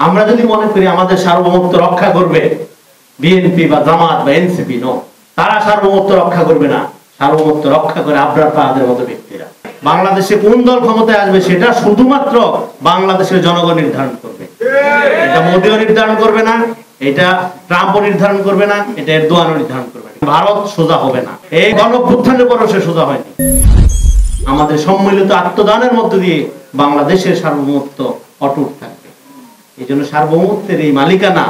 আমরা যদি মনে করি আমাদের সার্বভৌমত্ব রক্ষা করবে বিএনপি বা জামাত বা এনসিপি, নো, তারা সার্বভৌমত্ব রক্ষা করবে না। সার্বভৌমত্ব রক্ষা করে আবরার ফাহাদের মতো ব্যক্তিরা। বাংলাদেশে কোন দল ক্ষমতায় আসবে সেটা শুধুমাত্র বাংলাদেশের জনগণ নির্ধারণ করবে। এটা মোদিও নির্ধারণ করবে না, এটা ট্রাম্পও নির্ধারণ করবে না, এটা এরদোয়ানও নির্ধারণ করবে না। ভারত সোজা হবে না। এই গণঅভ্যুত্থানের পরও সে সোজা হয়নি। আমাদের সম্মিলিত আত্মদানের মধ্য দিয়ে বাংলাদেশের সার্বভৌমত্ব অটুট থাকবে। এই জন্য সার্বভৌমত্বের এই মালিকানা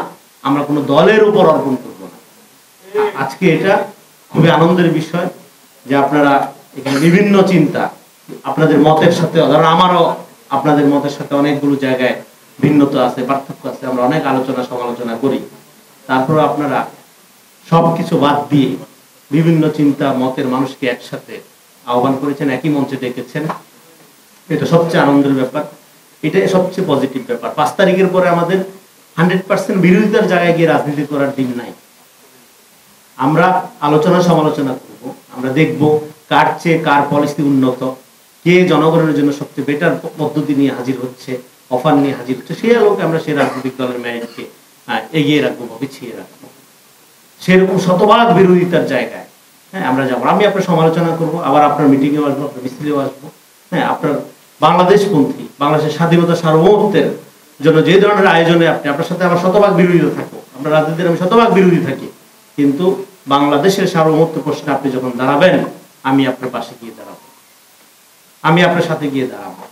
আমরা কোনো দলের উপর অর্পণ করব না। আজকে এটা খুবই আনন্দের বিষয় যে আপনারা এখানে বিভিন্ন চিন্তা আপনাদের মতের সাথে, ধরুন আমারও আপনাদের মতের সাথে অনেকগুলো জায়গায় ভিন্নতা আছে, পার্থক্য আছে, আমরা অনেক আলোচনা সমালোচনা করি। তারপর আপনারা সবকিছু বাদ দিয়ে বিভিন্ন চিন্তা মতের মানুষকে একসাথে আহ্বান করেছেন, একই মঞ্চে ডেকেছেন। এটা সবচেয়ে আনন্দের ব্যাপার, এটাই সবচেয়ে পজিটিভ ব্যাপার। 5 তারিখের পরে আমাদের 100% বিরোধিতার জায়গায় গিয়ে রাজনীতি করার দিন নাই। আমরা আলোচনা সমালোচনা করব, আমরা দেখব কার চেয়ে কার পলিসি উন্নত, কে জনগণের জন্য সবচেয়ে বেটার পদ্ধতি নিয়ে হাজির হচ্ছে, অফার নিয়ে হাজির হচ্ছে। সেই আলোকে আমরা সেই রাজনৈতিক দলের ম্যানেজকে এগিয়ে রাখবো বা পিছিয়ে রাখবো। সেরকম শতভাগ বিরোধিতার জায়গায় আমরা যাবো। আমি আপনার সমালোচনা করব, আবার আপনার মিটিংয়েও আসবো, আপনার মিছিলেও আসবো। আপনার বাংলাদেশপন্থী, বাংলাদেশের স্বাধীনতা সার্বভৌমত্বের জন্য যে ধরনের আয়োজনে আপনার সাথে আমার শতভাগ বিরোধিতা থাকবো। আমরা রাজনীতির আমি শতভাগ বিরোধী থাকি, কিন্তু বাংলাদেশের সার্বভৌমত্ব প্রশ্নে আপনি যখন দাঁড়াবেন, আমি আপনার পাশে গিয়ে দাঁড়াবো, আমি আপনার সাথে গিয়ে দাঁড়াবো।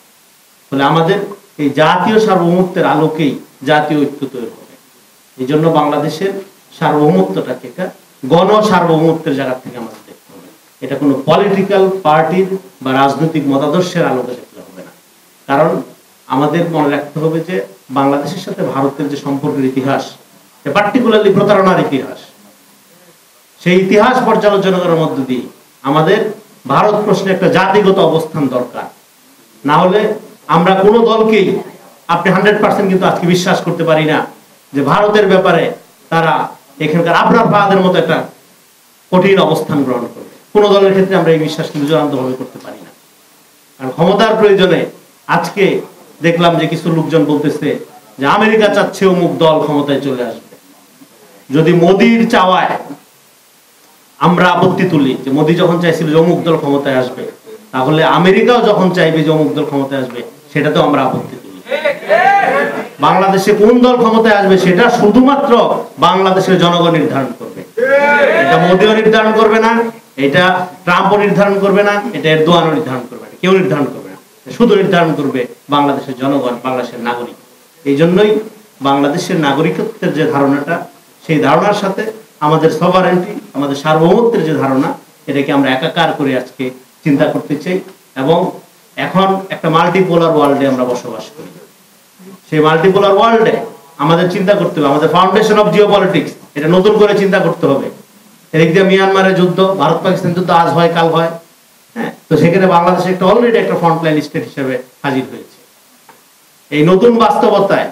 ফলে আমাদের এই জাতীয় সার্বভৌমত্বের আলোকেই জাতীয় ঐক্য তৈরি হবে। এই জন্য বাংলাদেশের সার্বভৌমত্বটাকে একটা গণ সার্বভৌমত্বের জায়গা থেকে আমাদের দেখতে হবে। এটা কোনো পলিটিক্যাল পার্টির বা রাজনৈতিক মতাদর্শের আলোকে দেখতে হবে না। কারণ আমাদের মনে রাখতে হবে যে বাংলাদেশের সাথে ভারতের যে সম্পর্কের ইতিহাস, পার্টিকুলারলি প্রতারণার ইতিহাস, সেই ইতিহাস পর্যালোচনা করার মধ্য দিয়ে আমাদের ভারত প্রশ্নে একটা জাতিগত অবস্থান দরকার। না হলে আমরা কোনো দলকেই আপনি 100% কিন্তু আজকে বিশ্বাস করতে পারি না যে ভারতের ব্যাপারে তারা এখানকার আবরার ফাহাদের মতো একটা কঠিন অবস্থান গ্রহণ করবে। কোন দলের ক্ষেত্রে আমরা এই বিশ্বাস কিন্তু চূড়ান্তভাবে করতে পারি না। কারণ ক্ষমতার প্রয়োজনে আজকে দেখলাম যে কিছু লোকজন বলতেছে যে আমেরিকা চাচ্ছে অমুক দল ক্ষমতায় চলে আসবে। যদি মোদির চাওয়ায় আমরা আপত্তি তুলি যে মোদি যখন চাইছিল যে অমুক দল ক্ষমতায় আসবে, তাহলে আমেরিকাও যখন চাইবে যে অমুক দল ক্ষমতায় আসবে, সেটাতেও আমরা আপত্তি তুলি। বাংলাদেশে কোন দল ক্ষমতায় আসবে সেটা শুধুমাত্র বাংলাদেশের জনগণ নির্ধারণ করবে। এটা মোদিও নির্ধারণ করবে না, এটা ট্রাম্পও নির্ধারণ করবে না, এটা এরদোয়ানও নির্ধারণ করবে না, কেউ নির্ধারণ করবে না। শুধু নির্ধারণ করবে বাংলাদেশের জনগণ, বাংলাদেশের নাগরিক। এই জন্যই বাংলাদেশের নাগরিকত্বের যে ধারণাটা, সেই ধারণার সাথে আমাদের সভারেন্টি, আমাদের সার্বভৌমত্বের যে ধারণা, এটাকে আমরা একাকার করে আজকে চিন্তা করতে চাই। এবং এখন একটা মাল্টিপোলার ওয়ার্ল্ডে আমরা বসবাস করি। সেই মাল্টিপোলার ওয়ার্ল্ডে আমাদের চিন্তা করতে হবে, আমাদের ফাউন্ডেশন অফ জিওপলিটিক্স, এটা নতুন করে চিন্তা করতে হবে। এদিক দিয়ে মিয়ানমারের যুদ্ধ, ভারত পাকিস্তান যুদ্ধ আজ হয় কাল হয়, তো সেখানে বাংলাদেশ একটা অলরেডি একটা ফ্রন্টলাইন স্টেট হিসেবে হাজির হয়েছে। এই নতুন বাস্তবতায়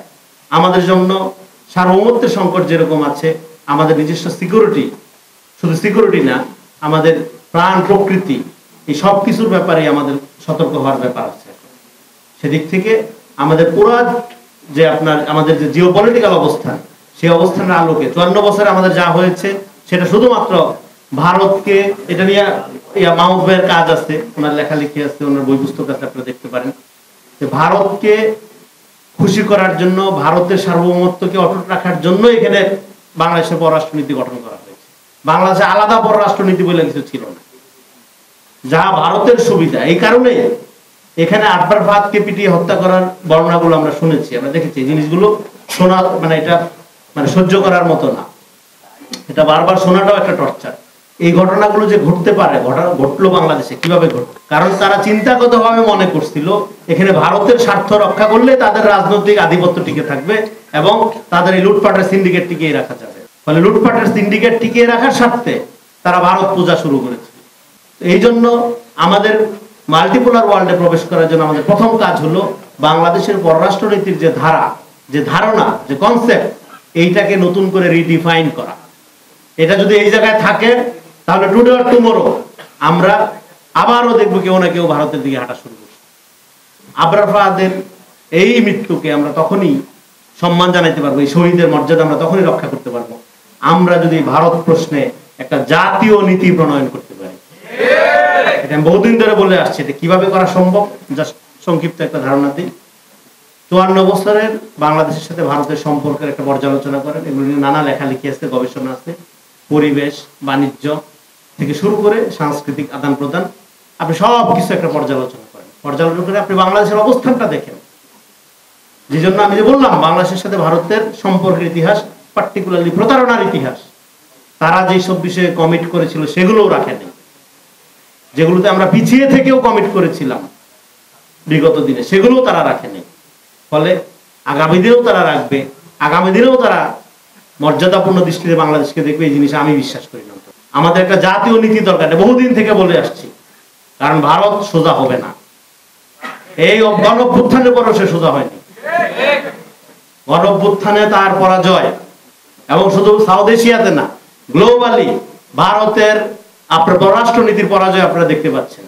আমাদের জন্য সার্বভৌমত্বের সংকট যেরকম আছে, আমাদের নিজস্ব সিকিউরিটি, শুধু সিকিউরিটি না, আমাদের প্রাণ প্রকৃতি, এই সব কিছুর ব্যাপারে আমাদের সতর্ক হওয়ার ব্যাপার আছে। সেদিক থেকে আমাদের পুরো যে আমাদের যে জিওপলিটিক্যাল অবস্থান, সেই অবস্থানের আলোকে 54 বছরে আমাদের যা হয়েছে সেটা শুধুমাত্র ভারতকে, এটা নিয়ে মাহমুদ ভাইয়ের কাজ আছে, ওনার লেখালেখি আছে, ওনার বই পুস্তক আছে, আপনারা দেখতে পারেন যে ভারতকে খুশি করার জন্য, ভারতের সার্বভৌমত্বকে অটুট রাখার জন্য এখানে বাংলাদেশের পররাষ্ট্রনীতি গঠন করা হয়েছে। বাংলাদেশে আলাদা পররাষ্ট্রনীতি বলে কিছু ছিল না, যা ভারতের সুবিধা। এই কারণে এখানে আটবার ফাহাদকে পিটিয়ে হত্যা করার বর্ণনাগুলো আমরা শুনেছি, আমরা দেখেছি। এই জিনিসগুলো শোনা এটা সহ্য করার মতো না, এটা বারবার শোনাটাও একটা টর্চার। এই ঘটনাগুলো যে ঘটতে পারে, ঘটলো বাংলাদেশে, কিভাবে ঘটলো? কারণ তারা চিন্তাগতভাবে মনে করছিল এখানে ভারতের স্বার্থ রক্ষা করলে তাদের রাজনৈতিক আধিপত্য টিকে থাকবে এবং তাদের এই লুটপাটের সিন্ডিকেট টিকিয়ে রাখা যাবে। ফলে লুটপাটের সিন্ডিকেট টিকিয়ে রাখার স্বার্থে তারা ভারত পূজা শুরু করেছে। এই জন্য আমাদের মাল্টিপোলার ওয়ার্ল্ডে প্রবেশ করার জন্য আমাদের প্রথম কাজ হলো বাংলাদেশের পররাষ্ট্রনীতির যে ধারা, যে ধারণা, যে কনসেপ্ট, এইটাকে নতুন করে রিডিফাইন করা। এটা যদি এই জায়গায় থাকে, তাহলে টুডে অর টুমরো আমরা আবারও দেখবো কেউ না কেউ ভারতের দিকে হাঁটা শুরু করছে। আবরার ফাহাদের এই মৃত্যুকে আমরা তখনই সম্মান জানাইতে পারবো, এই শহীদের মর্যাদা আমরা তখনই রক্ষা করতে পারবো আমরা যদি ভারত প্রশ্নে একটা জাতীয় নীতি প্রণয়ন করতে পারি। এটা আমি বহুদিন ধরে বলে আসছি, এটা কিভাবে করা সম্ভব জাস্ট সংক্ষিপ্ত একটা ধারণা দিই। 54 বছরের বাংলাদেশের সাথে ভারতের সম্পর্কের একটা পর্যালোচনা করেন, এগুলো নিয়ে নানা লেখালেখি আছে, গবেষণা আছে, পরিবেশ, বাণিজ্য থেকে শুরু করে সাংস্কৃতিক আদান প্রদান, আপনি সব কিছু একটা পর্যালোচনা করেন। পর্যালোচনা করে আপনি বাংলাদেশের অবস্থানটা দেখেন। যে জন্য আমি যে বললাম বাংলাদেশের সাথে ভারতের সম্পর্কের ইতিহাস, পার্টিকুলারলি প্রতারণার ইতিহাস, তারা যেই সব বিষয়ে কমিট করেছিল সেগুলোও রাখেনি, যেগুলোতে আমরা পিছিয়ে থেকেও কমিট করেছিলাম বিগত দিনে, সেগুলোও তারা রাখেনি। ফলে আগামী দিনেও তারা রাখবে, আগামী দিনেও তারা মর্যাদাপূর্ণ দৃষ্টিতে বাংলাদেশকে দেখবে, এই জিনিস আমি বিশ্বাস করি না। আমাদের একটা জাতীয় নীতি দরকার, বহুদিন থেকে বলে আসছি, কারণ ভারত সোজা হবে না। এই গণঅভ্যুত্থানের পরও সে সোজা হয়নি। গণঅভ্যুত্থানে তার পরাজয়, এবং শুধু সাউথ এশিয়াতে না, গ্লোবালি ভারতের আপনার পররাষ্ট্র নীতির পরাজয় আপনারা দেখতে পাচ্ছেন।